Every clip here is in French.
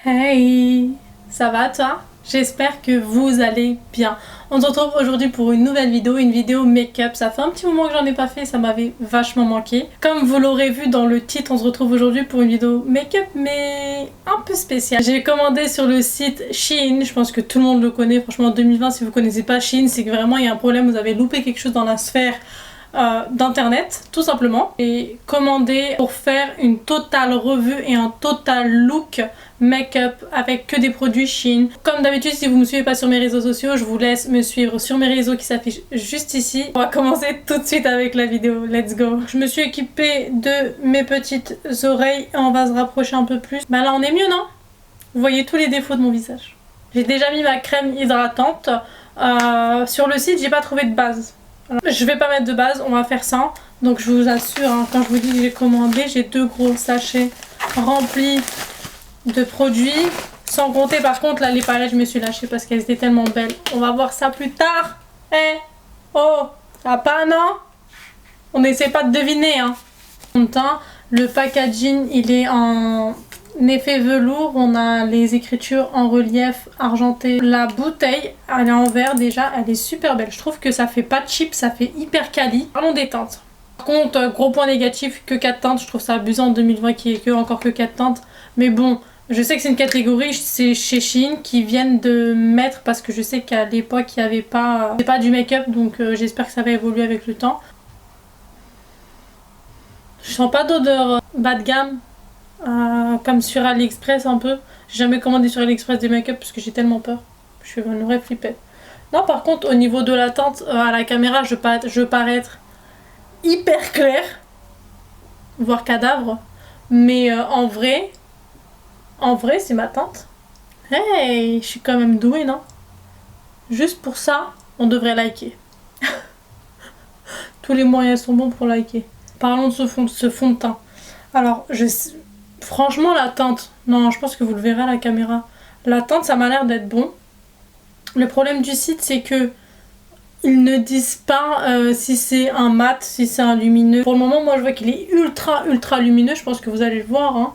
Hey, ça va toi? J'espère que vous allez bien. On se retrouve aujourd'hui pour une nouvelle vidéo, une vidéo make-up. Ça fait un petit moment que j'en ai pas fait, ça m'avait vachement manqué. Comme vous l'aurez vu dans le titre, on se retrouve aujourd'hui pour une vidéo make-up, mais un peu spéciale. J'ai commandé sur le site Shein, je pense que tout le monde le connaît. Franchement, en 2020, si vous connaissez pas Shein, c'est que vraiment il y a un problème, vous avez loupé quelque chose dans la sphère d'internet, tout simplement. Et commandé pour faire une totale revue et un total look make-up avec que des produits Shein. Comme d'habitude, si vous me suivez pas sur mes réseaux sociaux, je vous laisse me suivre sur mes réseaux qui s'affichent juste ici. On va commencer tout de suite avec la vidéo, let's go. Je me suis équipée de mes petites oreilles et on va se rapprocher un peu plus. Bah là on est mieux, non? Vous voyez tous les défauts de mon visage. J'ai déjà mis ma crème hydratante. Sur le site, j'ai pas trouvé de base. Alors, je vais pas mettre de base, on va faire ça. Donc je vous assure, hein, quand je vous dis que j'ai commandé, j'ai 2 gros sachets remplis de produits. Sans compter par contre là les palettes, je me suis lâchée parce qu'elles étaient tellement belles. On va voir ça plus tard. Oh, ça va pas, non? On n'essaie pas de deviner, hein. Le packaging il est en effet velours, on a les écritures en relief argenté. La bouteille elle est en verre déjà, elle est super belle. Je trouve que ça fait pas cheap, ça fait hyper quali. Parlons des teintes. Par contre, gros point négatif, que 4 teintes. Je trouve ça abusant en 2020 qu'il y ait encore que 4 teintes. Mais bon, je sais que c'est une catégorie, c'est chez Shein qui viennent de mettre parce que je sais qu'à l'époque il n'y avait pas, c'est pas du make-up, donc j'espère que ça va évoluer avec le temps. Je sens pas d'odeur bas de gamme. Comme sur AliExpress un peu. J'ai jamais commandé sur AliExpress des make-up parce que j'ai tellement peur. Je suis une vraie flippette. Non, par contre, au niveau de la teinte, à la caméra, je parais être hyper claire, voire cadavre. Mais en vrai, c'est ma teinte. Hey, je suis quand même douée, non? Juste pour ça, on devrait liker. Tous les moyens sont bons pour liker. Parlons de ce fond de teint. Alors, franchement, la teinte, non, je pense que vous le verrez à la caméra. La teinte, ça m'a l'air d'être bon. Le problème du site, c'est que ils ne disent pas si c'est un mat, si c'est un lumineux. Pour le moment, moi, je vois qu'il est ultra lumineux. Je pense que vous allez le voir, hein.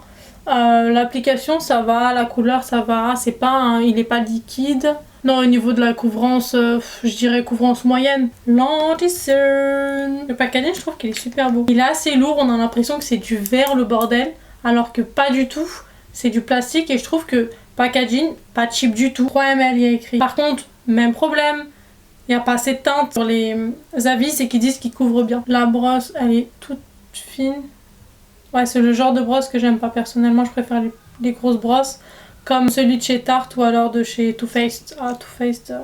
L'application, ça va. La couleur, ça va. C'est pas il n'est pas liquide. Non, au niveau de la couvrance, je dirais couvrance moyenne. Lenticerne. Le packaging, je trouve qu'il est super beau. Il est assez lourd. On a l'impression que c'est du verre, le bordel. Alors que pas du tout, c'est du plastique et je trouve que packaging, pas cheap du tout. 3 ml il y a écrit. Par contre, même problème, il n'y a pas assez de teinte. Sur les avis, c'est qu'ils disent qu'ils couvrent bien. La brosse, elle est toute fine. Ouais, c'est le genre de brosse que j'aime pas personnellement, je préfère les grosses brosses. Comme celui de chez Tarte ou alors de chez Too Faced. Too Faced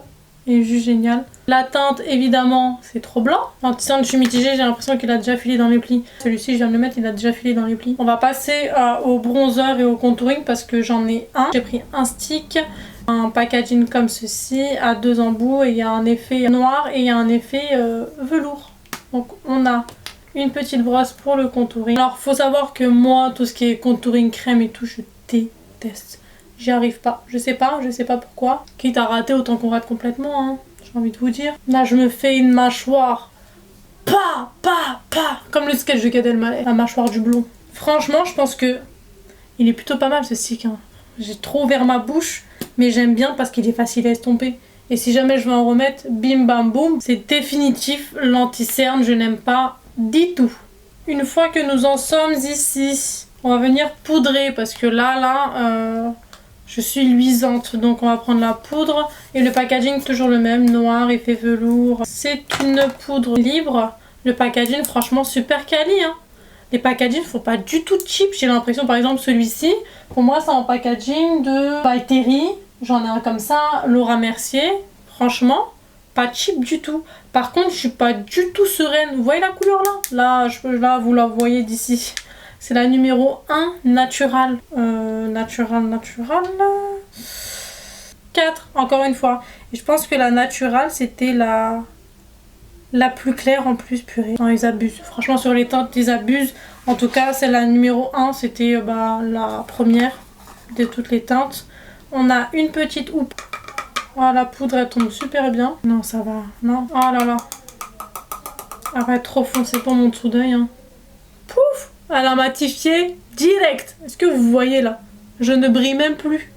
est juste génial. La teinte, évidemment, c'est trop blanc. L'anti-cerne, je suis mitigée, j'ai l'impression qu'il a déjà filé dans les plis. Celui-ci, je viens de le mettre, il a déjà filé dans les plis. On va passer au bronzer et au contouring parce que j'en ai un. J'ai pris un stick, un packaging comme ceci, à 2 embouts, et il y a un effet noir et il y a un effet velours. Donc on a une petite brosse pour le contouring. Alors, faut savoir que moi, tout ce qui est contouring crème et tout, je déteste. J'y arrive pas. Je sais pas pourquoi. Quitte à rater, autant qu'on rate complètement, hein. J'ai envie de vous dire. Là, je me fais une mâchoire. Comme le sketch de Gad Elmaleh. La mâchoire du blond. Franchement, je pense que il est plutôt pas mal ce stick, hein. J'ai trop ouvert ma bouche, mais j'aime bien parce qu'il est facile à estomper. Et si jamais je veux en remettre, bim bam boum. C'est définitif l'anti-cerne, je n'aime pas du tout. Une fois que nous en sommes ici, on va venir poudrer parce que là... je suis luisante, donc on va prendre la poudre. Et le packaging, toujours le même, noir, effet velours. C'est une poudre libre. Le packaging, franchement, super quali, hein. Les packagings, faut pas du tout cheap. J'ai l'impression, par exemple, celui-ci, pour moi, c'est un packaging de By Terry. J'en ai un comme ça, Laura Mercier. Franchement, pas cheap du tout. Par contre, je suis pas du tout sereine. Vous voyez la couleur là? Là, vous la voyez d'ici. C'est la numéro 1, Natural. Natural. 4, encore une fois. Et je pense que la Natural, c'était la plus claire en plus, purée. Non, ils abusent. Franchement, sur les teintes, ils abusent. En tout cas, c'est la numéro 1. C'était la première de toutes les teintes. On a une petite houppe. Oh, la poudre, elle tombe super bien. Non, ça va. Non. Oh là là. Arrête, trop foncé pour mon dessous d'œil, hein. Pouf! Elle a matifié direct. Est-ce que vous voyez là? Je ne brille même plus.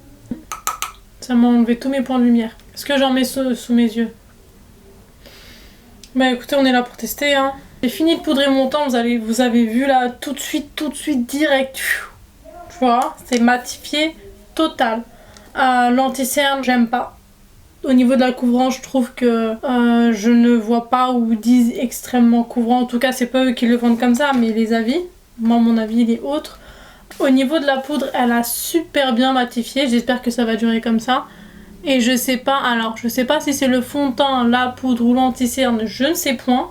Ça m'a enlevé tous mes points de lumière. Est-ce que j'en mets sous mes yeux? Bah écoutez, on est là pour tester, hein. J'ai fini de poudrer mon teint, vous avez vu là, tout de suite, direct. Tu vois, c'est matifié total. L'anti-cerne, j'aime pas. Au niveau de la couvrance, je trouve que je ne vois pas où ils disent extrêmement couvrant. En tout cas, c'est pas eux qui le vendent comme ça, mais les avis. Moi, mon avis, il est autre. Au niveau de la poudre, elle a super bien matifié. J'espère que ça va durer comme ça. Et je sais pas, alors, je sais pas si c'est le fond de teint, la poudre ou l'anti-cerne, je ne sais point.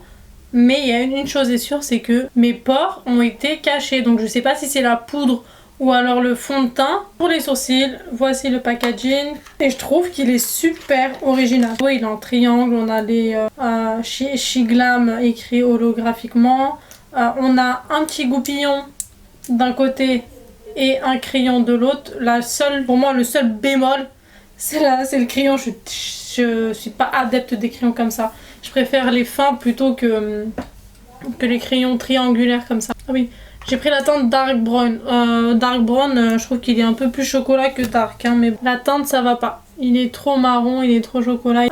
Mais il y a une chose est sûre, c'est que mes pores ont été cachés. Donc, je sais pas si c'est la poudre ou alors le fond de teint. Pour les sourcils, voici le packaging. Et je trouve qu'il est super original. Oui, il est en triangle, on a les Shiglam écrit holographiquement. On a un petit goupillon d'un côté et un crayon de l'autre. Pour moi, le seul bémol, c'est le crayon. Je suis pas adepte des crayons comme ça. Je préfère les fins plutôt que les crayons triangulaires comme ça. Ah oui. J'ai pris la teinte Dark Brown. Je trouve qu'il est un peu plus chocolat que Dark. Hein, mais la teinte, ça va pas. Il est trop marron, il est trop chocolat.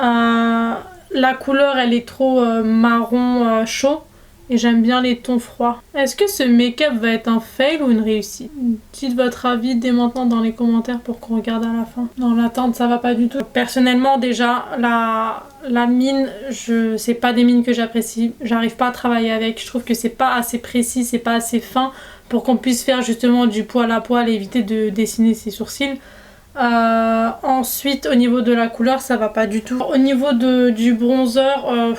La couleur, elle est trop marron chaud. Et j'aime bien les tons froids. Est-ce que ce make-up va être un fail ou une réussite? Dites votre avis dès maintenant dans les commentaires pour qu'on regarde à la fin. Non, la teinte, ça va pas du tout. Personnellement, déjà, la mine, c'est pas des mines que j'apprécie. J'arrive pas à travailler avec. Je trouve que c'est pas assez précis, c'est pas assez fin pour qu'on puisse faire justement du poil à poil et éviter de dessiner ses sourcils. Ensuite, au niveau de la couleur, ça va pas du tout. Au niveau du bronzer,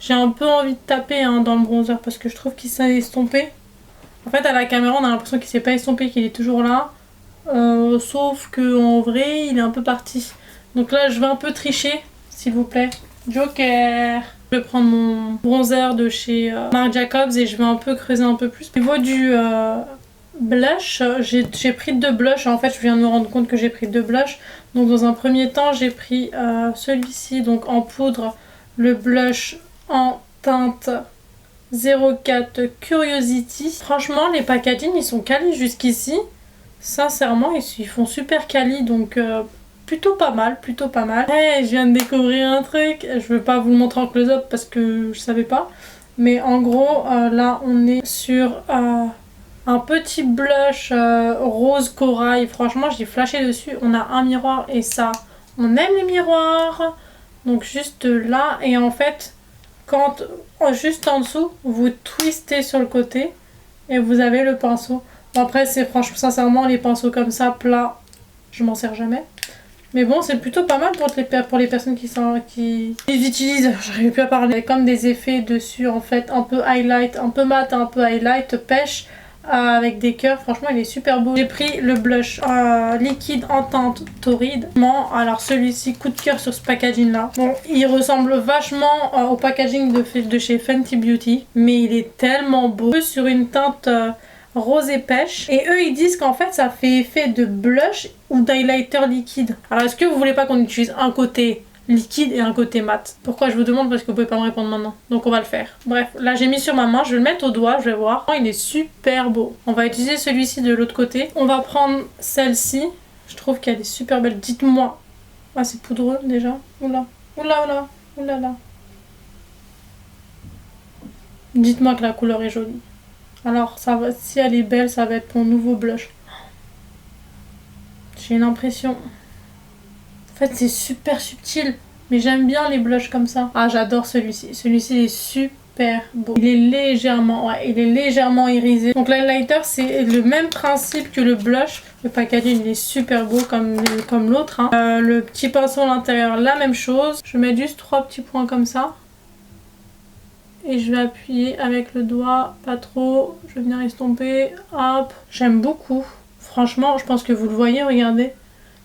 j'ai un peu envie de taper dans le bronzer parce que je trouve qu'il s'est estompé. En fait, à la caméra, on a l'impression qu'il s'est pas estompé, qu'il est toujours là. Sauf qu'en vrai, il est un peu parti. Donc là, je vais un peu tricher, s'il vous plaît. Joker! Je vais prendre mon bronzer de chez Marc Jacobs et je vais un peu creuser un peu plus. Au niveau du blush, j'ai pris 2 blushs. En fait, je viens de me rendre compte que j'ai pris 2 blushs. Donc dans un premier temps, j'ai pris celui-ci, donc en poudre, le blush en teinte 04 Curiosity. Franchement, les packaging, ils sont quali jusqu'ici. Sincèrement, ils font super quali, donc plutôt pas mal, plutôt pas mal. Hey, je viens de découvrir un truc. Je veux pas vous le montrer en close-up parce que je savais pas. Mais en gros, là, on est sur un petit blush rose corail. Franchement, j'ai flashé dessus. On a un miroir et ça, on aime les miroirs. Donc juste là, et en fait, juste en dessous, vous twistez sur le côté et vous avez le pinceau. Bon, après, c'est franchement, sincèrement, les pinceaux comme ça, plats, je m'en sers jamais. Mais bon, c'est plutôt pas mal pour les personnes qui les utilisent. J'arrive plus à parler. Il y a comme des effets dessus, en fait, un peu highlight, un peu mat, un peu highlight, pêche, avec des cœurs. Franchement, il est super beau. J'ai pris le blush liquide en teinte torride. Alors celui-ci, coup de cœur sur ce packaging là. Bon, il ressemble vachement au packaging de chez Fenty Beauty, mais il est tellement beau. Sur une teinte rose et pêche. Et eux, ils disent qu'en fait, ça fait effet de blush ou d'highlighter liquide. Alors, est-ce que vous voulez pas qu'on utilise un côté liquide et un côté mat? Pourquoi je vous demande? Parce que vous pouvez pas me répondre maintenant. Donc on va le faire. Bref, là j'ai mis sur ma main, je vais le mettre au doigt, je vais voir. Oh, il est super beau. On va utiliser celui-ci de l'autre côté. On va prendre celle-ci. Je trouve qu'elle est super belle. Dites-moi. Ah, c'est poudreux déjà. Oula, oula, oula, oula là. Dites-moi que la couleur est jolie. Alors, ça va, si elle est belle, ça va être mon nouveau blush. J'ai l'impression. En fait, c'est super subtil. Mais j'aime bien les blushs comme ça. Ah, j'adore celui-ci. Celui-ci est super beau. Il est légèrement irisé. Donc l'highlighter, c'est le même principe que le blush. Le packaging, il est super beau comme l'autre. Hein. Le petit pinceau à l'intérieur, la même chose. Je mets juste 3 petits points comme ça. Et je vais appuyer avec le doigt, pas trop. Je vais venir estomper. Hop. J'aime beaucoup. Franchement, je pense que vous le voyez, regardez.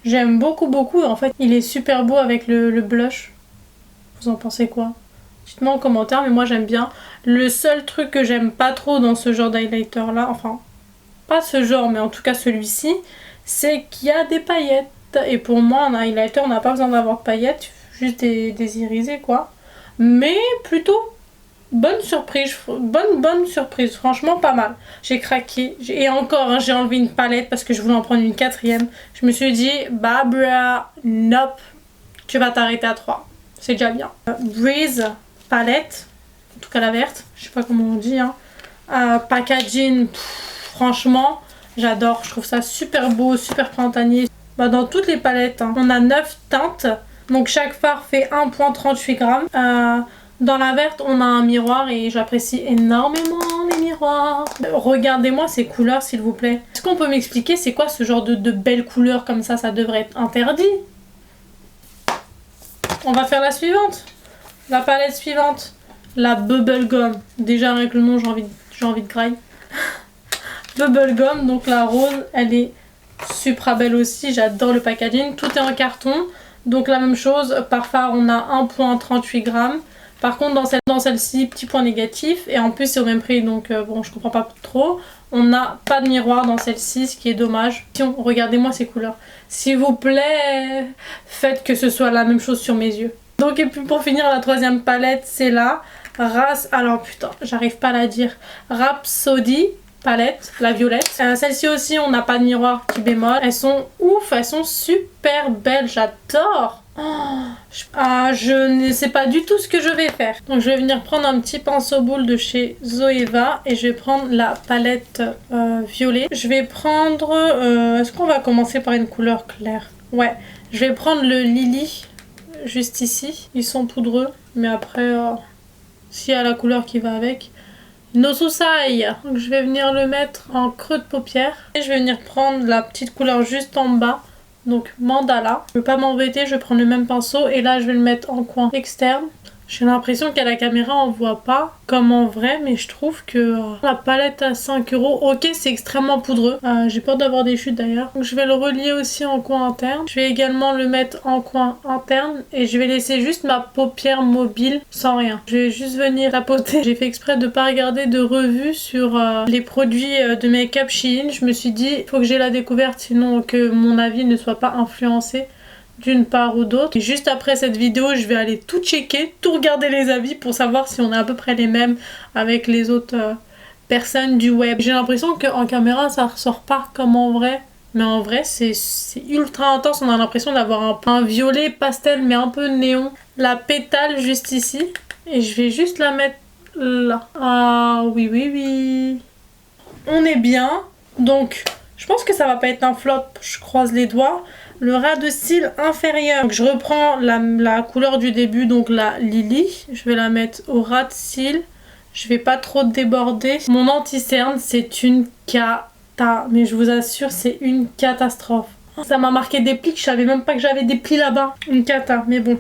J'aime beaucoup, beaucoup. En fait, il est super beau avec le blush. Vous en pensez quoi? Dites-moi en commentaire, mais moi j'aime bien. Le seul truc que j'aime pas trop dans ce genre d'highlighter là, enfin, pas ce genre, mais en tout cas celui-ci, c'est qu'il y a des paillettes. Et pour moi, un highlighter, on n'a pas besoin d'avoir de paillettes, juste des irisés quoi. Mais plutôt bonne surprise, bonne surprise, franchement pas mal. J'ai craqué, et encore hein, j'ai enlevé une palette parce que je voulais en prendre une quatrième. Je me suis dit, Barbara, nope, tu vas t'arrêter à 3. C'est déjà bien. Breeze palette, en tout cas la verte, je sais pas comment on dit. Hein. Packaging, franchement, j'adore, je trouve ça super beau, super printanier. Bah, dans toutes les palettes, hein, on a 9 teintes, donc chaque fard fait 1,38 grammes. Dans la verte, on a un miroir et j'apprécie énormément les miroirs. Regardez-moi ces couleurs s'il vous plaît. Est-ce qu'on peut m'expliquer c'est quoi ce genre de belles couleurs comme ça? Ça devrait être interdit. On va faire la suivante. La palette suivante. La Bubblegum. Déjà avec le nom j'ai envie de graille. Bubblegum, donc la rose, elle est super belle aussi. J'adore le packaging. Tout est en carton. Donc la même chose, par phare on a 1,38 grammes. Par contre dans celle-ci, petit point négatif, et en plus c'est au même prix donc bon je comprends pas trop. On n'a pas de miroir dans celle-ci, ce qui est dommage. Regardez-moi ces couleurs. S'il vous plaît, faites que ce soit la même chose sur mes yeux. Donc et puis pour finir la troisième palette c'est la alors putain j'arrive pas à la dire. Rhapsody palette, la violette. Celle-ci aussi on n'a pas de miroir, petit bémol. Elles sont ouf, elles sont super belles, j'adore. Je ne sais pas du tout ce que je vais faire. Donc je vais venir prendre un petit pinceau boule de chez Zoeva et je vais prendre la palette violet. Je vais prendre... Est-ce qu'on va commencer par une couleur claire? Ouais, je vais prendre le Lily juste ici. Ils sont poudreux, mais après, s'il y a la couleur qui va avec... Nosusai. Donc je vais venir le mettre en creux de paupière. Et je vais venir prendre la petite couleur juste en bas. Donc mandala. Je ne veux pas m'embêter, je vais prendre le même pinceau et là je vais le mettre en coin externe. J'ai l'impression qu'à la caméra on voit pas comme en vrai, mais je trouve que la palette à 5 €, ok c'est extrêmement poudreux. J'ai peur d'avoir des chutes d'ailleurs. Donc je vais le relier aussi en coin interne. Je vais également le mettre en coin interne et je vais laisser juste ma paupière mobile sans rien. Je vais juste venir tapoter. J'ai fait exprès de pas regarder de revue sur les produits de make-up Shein. Je me suis dit il faut que j'ai la découverte sinon que mon avis ne soit pas influencé d'une part ou d'autre. Et juste après cette vidéo je vais aller tout checker, tout regarder les avis pour savoir si on a à peu près les mêmes avec les autres personnes du web. J'ai l'impression qu'en caméra ça ressort pas comme en vrai, mais en vrai c'est ultra intense. On a l'impression d'avoir un violet pastel mais un peu néon. La pétale juste ici et je vais juste la mettre là. Ah oui oui oui, on est bien. Donc je pense que ça va pas être un flop, je croise les doigts. Le ras de cils inférieur. Donc je reprends la couleur du début, donc la Lily. Je vais la mettre au ras de cils. Je vais pas trop déborder. Mon anti-cerne, c'est une cata. Mais je vous assure, c'est une catastrophe. Ça m'a marqué des plis que je savais même pas que j'avais des plis là-bas. Une cata, mais bon.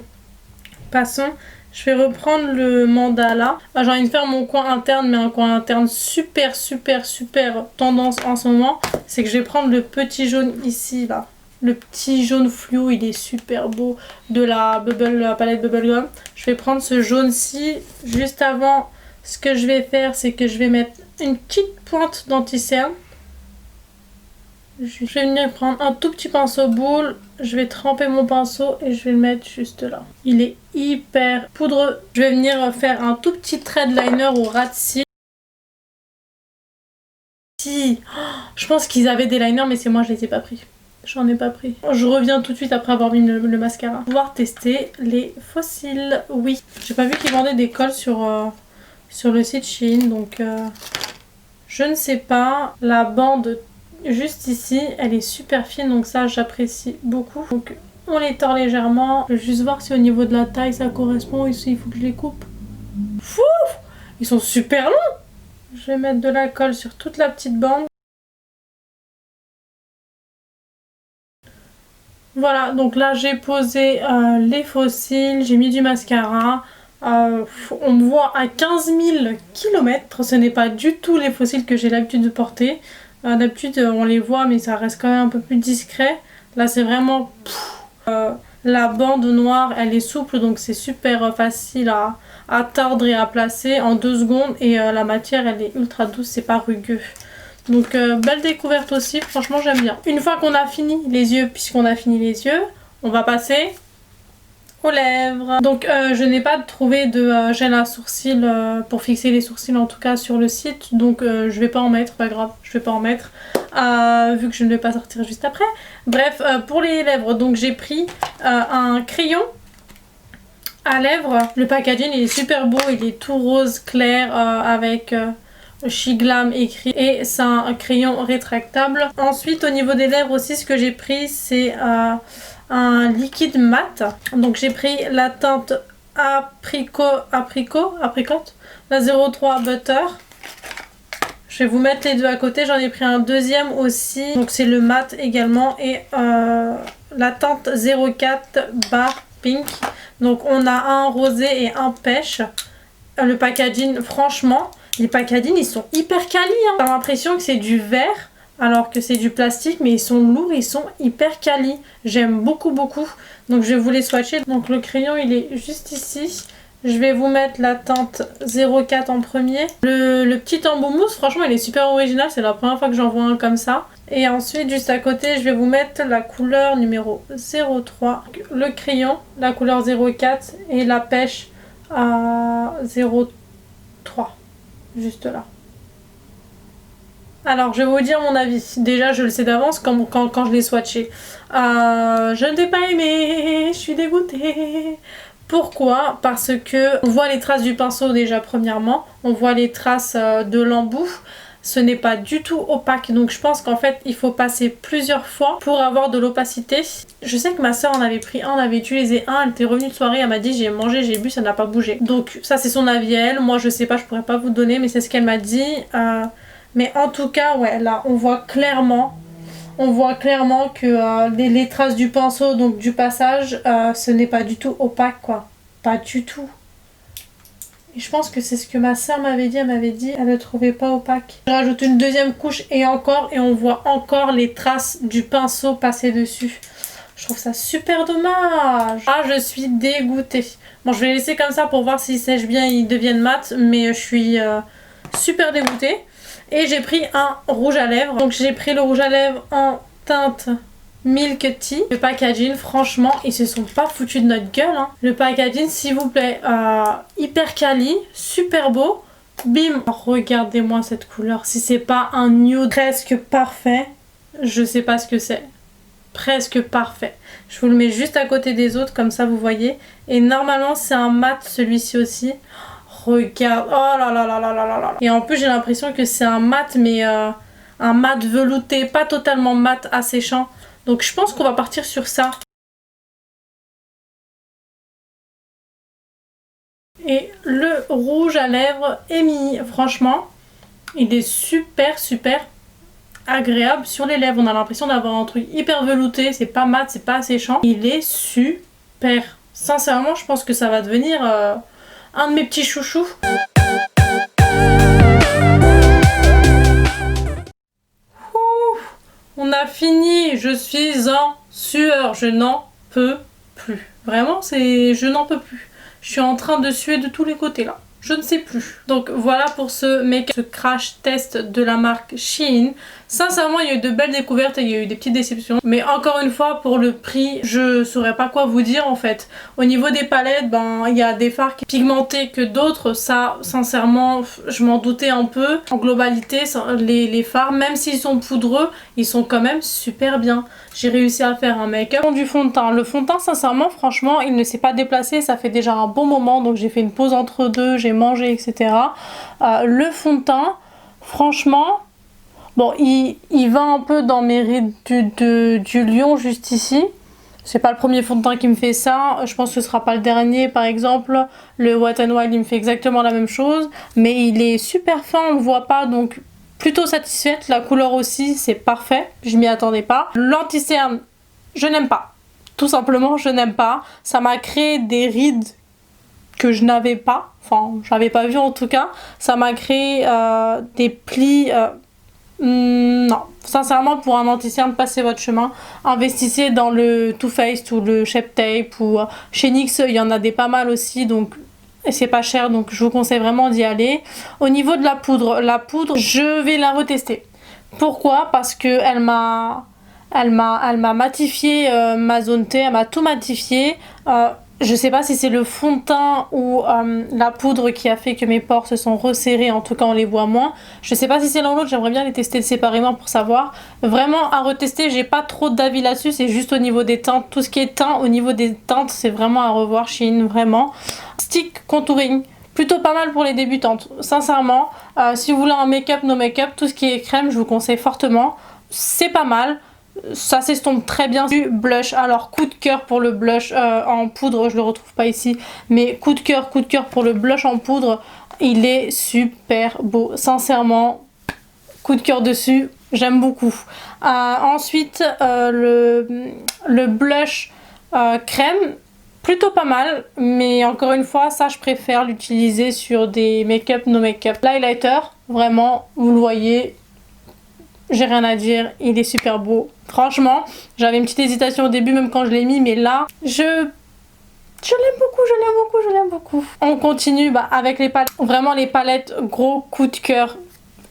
Passons. Je vais reprendre le mandala. J'ai envie de faire mon coin interne, mais un coin interne super tendance en ce moment. C'est que je vais prendre le petit jaune ici, là. Le petit jaune fluo, il est super beau de la palette Bubblegum. Je vais prendre ce jaune-ci. Juste avant, ce que je vais faire, c'est que je vais mettre une petite pointe d'anti-cerne. Je vais venir prendre un tout petit pinceau boule. Je vais tremper mon pinceau et je vais le mettre juste là. Il est hyper poudreux. Je vais venir faire un tout petit trait de liner au ras de cils. Je pense qu'ils avaient des liners, mais c'est moi, je les ai pas pris. J'en ai pas pris. Je reviens tout de suite après avoir mis le mascara. Pouvoir tester les fossiles. Oui. J'ai pas vu qu'ils vendaient des cols sur le site Shein. Donc je ne sais pas. La bande juste ici, elle est super fine. Donc ça j'apprécie beaucoup. Donc on les tord légèrement. Je vais juste voir si au niveau de la taille ça correspond. Ici il faut que je les coupe. Fouf! Ils sont super longs. Je vais mettre de la colle sur toute la petite bande. Voilà, donc là j'ai posé les faux cils, j'ai mis du mascara. On me voit à 15 000 km, ce n'est pas du tout les faux cils que j'ai l'habitude de porter. D'habitude on les voit mais ça reste quand même un peu plus discret. Là c'est vraiment... la bande noire elle est souple donc c'est super facile à tordre et à placer en 2 secondes. Et la matière elle est ultra douce, c'est pas rugueux. Donc belle découverte aussi, franchement j'aime bien. Une fois qu'on a fini les yeux, puisqu'on a fini les yeux, on va passer aux lèvres. Donc je n'ai pas trouvé de gel à sourcils pour fixer les sourcils en tout cas sur le site, donc je vais pas en mettre, pas grave, je vais pas en mettre vu que je ne vais pas sortir juste après. Bref, pour les lèvres, donc j'ai pris un crayon à lèvres. Le packaging il est super beau, il est tout rose clair avec Shiglam écrit et c'est un crayon rétractable. Ensuite au niveau des lèvres aussi, ce que j'ai pris c'est un liquide mat. Donc j'ai pris la teinte apricot, la 03 Butter. Je vais vous mettre les deux à côté. J'en ai pris un deuxième aussi. Donc c'est le mat également. Et la teinte 04 Bar Pink. Donc on a un rosé et un pêche. Le packaging, franchement, les packaging ils sont hyper quali. J'ai l'impression que c'est du verre alors que c'est du plastique, mais ils sont lourds, ils sont hyper quali. J'aime beaucoup. Donc je vais vous les swatcher. Donc le crayon il est juste ici. Je vais vous mettre la teinte 04 en premier. Le petit embout mousse, franchement il est super original. C'est la première fois que j'en vois un comme ça. Et ensuite juste à côté je vais vous mettre la couleur numéro 03. Le crayon, la couleur 04 et la pêche à 03. Juste là. Alors je vais vous dire mon avis. Déjà je le sais d'avance quand je l'ai swatché. Je ne l'ai pas aimé, je suis dégoûtée. Pourquoi? Parce que on voit les traces du pinceau déjà premièrement. On voit les traces de l'embout. Ce n'est pas du tout opaque. Donc je pense qu'en fait il faut passer plusieurs fois pour avoir de l'opacité. Je sais que ma soeur en avait pris un, on avait utilisé un. Elle était revenue de soirée, elle m'a dit j'ai mangé, j'ai bu, ça n'a pas bougé. Donc ça c'est son avis à elle. Moi je sais pas, je pourrais pas vous donner, mais c'est ce qu'elle m'a dit. Mais en tout cas, ouais, là, on voit clairement que les traces du pinceau, donc du passage, ce n'est pas du tout opaque, quoi. Pas du tout. Et je pense que c'est ce que ma soeur m'avait dit. Elle m'avait dit, elle ne trouvait pas opaque. Je rajoute une deuxième couche et on voit encore les traces du pinceau passer dessus. Je trouve ça super dommage. Ah, je suis dégoûtée. Bon, je vais les laisser comme ça pour voir s'ils sèchent bien, ils deviennent mat. Mais je suis super dégoûtée. Et j'ai pris un rouge à lèvres. Donc j'ai pris le rouge à lèvres en teinte Milk Tea. Le packaging, franchement, ils se sont pas foutus de notre gueule. Hein. Le packaging, s'il vous plaît, hyper quali, super beau. Bim, regardez-moi cette couleur. Si c'est pas un nude presque parfait, je sais pas ce que c'est. Presque parfait. Je vous le mets juste à côté des autres, comme ça vous voyez. Et normalement, c'est un mat celui-ci aussi. Regarde, oh là là là là là là là. Et en plus j'ai l'impression que c'est un mat, mais un mat velouté, pas totalement mat asséchant. Donc je pense qu'on va partir sur ça. Et le rouge à lèvres Emi, franchement, il est super agréable sur les lèvres. On a l'impression d'avoir un truc hyper velouté, c'est pas mat, c'est pas asséchant. Il est super. Sincèrement, je pense que ça va devenir un de mes petits chouchous. On a fini, je suis en sueur, je n'en peux plus. Vraiment, je n'en peux plus. Je suis en train de suer de tous les côtés là. Je ne sais plus. Donc voilà pour ce crash test de la marque Shein. Sincèrement, il y a eu de belles découvertes et il y a eu des petites déceptions. Mais encore une fois, pour le prix, je saurais pas quoi vous dire en fait. Au niveau des palettes, ben il y a des fards pigmentés que d'autres. Ça, sincèrement, je m'en doutais un peu. En globalité, les fards, même s'ils sont poudreux, ils sont quand même super bien. J'ai réussi à faire un make-up. Du fond de teint. Le fond de teint, sincèrement, franchement, il ne s'est pas déplacé. Ça fait déjà un bon moment. Donc j'ai fait une pause entre deux, j'ai mangé, etc. Le fond de teint, franchement... Bon, il va un peu dans mes rides du lion juste ici. C'est pas le premier fond de teint qui me fait ça. Je pense que ce sera pas le dernier. Par exemple, le Wet n Wild, il me fait exactement la même chose. Mais il est super fin, on le voit pas. Donc, plutôt satisfaite. La couleur aussi, c'est parfait. Je m'y attendais pas. L'anti-cerne, je n'aime pas. Tout simplement, je n'aime pas. Ça m'a créé des rides que je n'avais pas. Enfin, j'avais pas vu en tout cas. Ça m'a créé des plis... non, sincèrement pour un anti-cerne, passez votre chemin, investissez dans le Too Faced ou le Shape Tape ou chez NYX il y en a des pas mal aussi, donc et c'est pas cher, donc je vous conseille vraiment d'y aller. Au niveau de la poudre je vais la retester. Pourquoi? Parce que elle m'a matifié ma zone T, elle m'a tout matifié. Je sais pas si c'est le fond de teint ou la poudre qui a fait que mes pores se sont resserrés, en tout cas on les voit moins. Je sais pas si c'est l'un ou l'autre, j'aimerais bien les tester séparément pour savoir. Vraiment à retester, j'ai pas trop d'avis là-dessus, c'est juste au niveau des teintes. Tout ce qui est teint au niveau des teintes, c'est vraiment à revoir Shein, vraiment. Stick contouring, plutôt pas mal pour les débutantes, sincèrement. Si vous voulez un make-up, no make-up, tout ce qui est crème, je vous conseille fortement. C'est pas mal. Ça s'estompe très bien. Du blush, alors coup de cœur pour le blush en poudre, je le retrouve pas ici, mais coup de cœur pour le blush en poudre, il est super beau, sincèrement, coup de cœur dessus, j'aime beaucoup. Ensuite le blush crème, plutôt pas mal, mais encore une fois ça je préfère l'utiliser sur des make-up, no make-up. L'highlighter, vraiment, vous le voyez, j'ai rien à dire, il est super beau. Franchement, j'avais une petite hésitation au début, même quand je l'ai mis, mais là, je l'aime beaucoup, je l'aime beaucoup, je l'aime beaucoup. On continue avec les palettes. Vraiment les palettes, gros coup de cœur.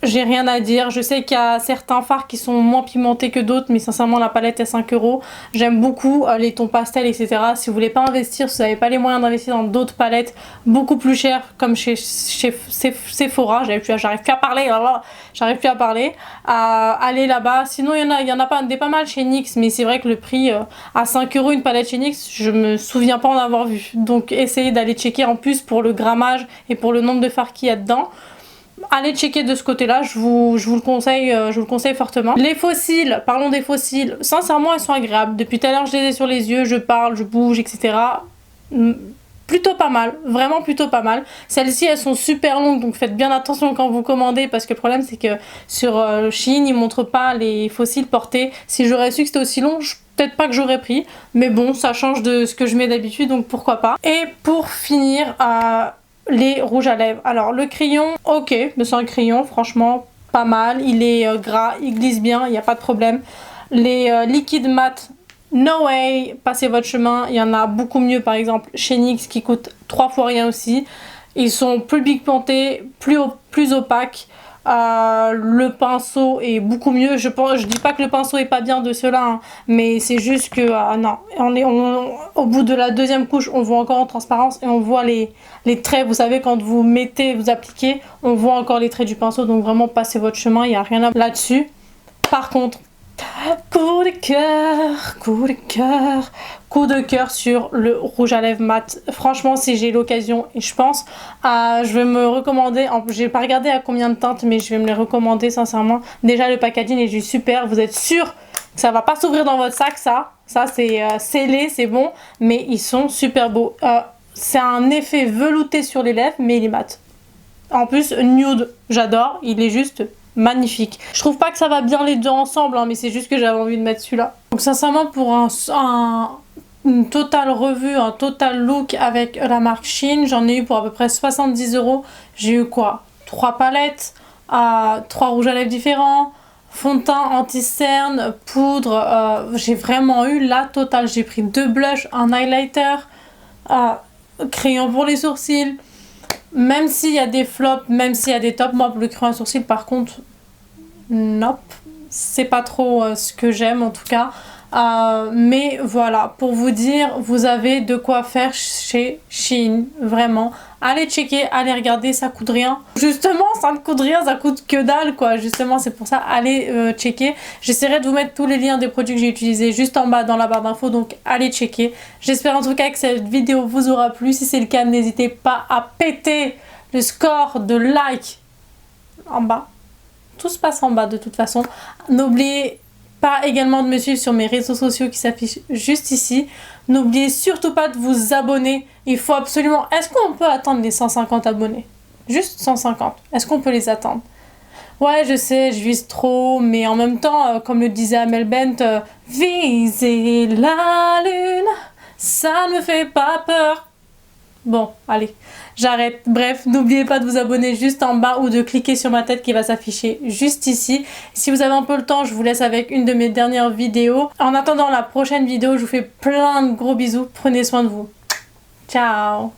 J'ai rien à dire. Je sais qu'il y a certains fards qui sont moins pimentés que d'autres, mais sincèrement la palette est 5 €. J'aime beaucoup les tons pastels, etc. Si vous voulez pas investir, si vous n'avez pas les moyens d'investir dans d'autres palettes beaucoup plus chères, comme chez Sephora, j'arrive plus à parler, j'arrive plus à parler, allez là-bas. Sinon il y en a pas mal chez NYX, mais c'est vrai que le prix à 5 € une palette chez NYX, je me souviens pas en avoir vu. Donc essayez d'aller checker, en plus pour le grammage et pour le nombre de fards qu'il y a dedans. Allez checker de ce côté-là, je vous le conseille fortement. Les fossiles, parlons des fossiles. Sincèrement, elles sont agréables. Depuis tout à l'heure, je les ai sur les yeux, je parle, je bouge, etc. Plutôt pas mal, vraiment plutôt pas mal. Celles-ci, elles sont super longues, donc faites bien attention quand vous commandez, parce que le problème, c'est que sur Shein, ils montrent pas les fossiles portés. Si j'aurais su que c'était aussi long, peut-être pas que j'aurais pris. Mais bon, ça change de ce que je mets d'habitude, donc pourquoi pas. Et pour finir, les rouges à lèvres. Alors le crayon, ok, mais c'est un crayon, franchement pas mal. Il est gras, il glisse bien, il n'y a pas de problème. Les liquides mat, no way, passez votre chemin. Il y en a beaucoup mieux, par exemple chez NYX, qui coûte 3 fois rien aussi. Ils sont plus pigmentés, plus opaques. Le pinceau est beaucoup mieux. Je dis pas que le pinceau est pas bien de cela, hein, mais c'est juste que non, au bout de la deuxième couche, on voit encore en transparence et on voit les traits. Vous savez, quand vous appliquez, on voit encore les traits du pinceau. Donc vraiment, passez votre chemin, il n'y a rien à là-dessus. Par contre, coup de cœur, coup de cœur, coup de cœur sur le rouge à lèvres mat. Franchement, si j'ai l'occasion, et je pense, je vais me recommander, j'ai pas regardé à combien de teintes, mais je vais me les recommander sincèrement. Déjà le packaging est juste super, vous êtes sûr que ça va pas s'ouvrir dans votre sac, ça c'est scellé, c'est bon, mais ils sont super beaux. C'est un effet velouté sur les lèvres, mais il est mat. En plus, nude, j'adore, il est juste magnifique. Je trouve pas que ça va bien les deux ensemble, hein, mais c'est juste que j'avais envie de mettre celui-là. Donc sincèrement, pour une totale revue, un total look avec la marque Shein, j'en ai eu pour à peu près 70 €. J'ai eu quoi? 3 palettes, 3 rouges à lèvres différents, fond de teint anti-cerne, poudre, j'ai vraiment eu la totale. J'ai pris 2 blushs, un highlighter, crayon pour les sourcils. Même s'il y a des flops, même s'il y a des tops, moi le crayon à sourcils par contre, nope, c'est pas trop ce que j'aime en tout cas. Mais voilà, pour vous dire, vous avez de quoi faire chez Shein, vraiment. Allez checker, allez regarder, ça coûte rien. Justement, ça ne coûte rien, ça coûte que dalle quoi. Justement, c'est pour ça, allez checker. J'essaierai de vous mettre tous les liens des produits que j'ai utilisés juste en bas dans la barre d'infos, donc allez checker. J'espère en tout cas que cette vidéo vous aura plu. Si c'est le cas, n'hésitez pas à péter le score de like en bas. Tout se passe en bas de toute façon. N'oubliez pas également de me suivre sur mes réseaux sociaux qui s'affichent juste ici. N'oubliez surtout pas de vous abonner. Il faut absolument... Est-ce qu'on peut atteindre les 150 abonnés? Juste 150. Est-ce qu'on peut les atteindre? Ouais, je sais, je vise trop, mais en même temps, comme le disait Amel Bent, viser la lune, ça ne me fait pas peur. Bon, allez, j'arrête. Bref, n'oubliez pas de vous abonner juste en bas ou de cliquer sur ma tête qui va s'afficher juste ici. Si vous avez un peu le temps, je vous laisse avec une de mes dernières vidéos. En attendant la prochaine vidéo, je vous fais plein de gros bisous. Prenez soin de vous. Ciao!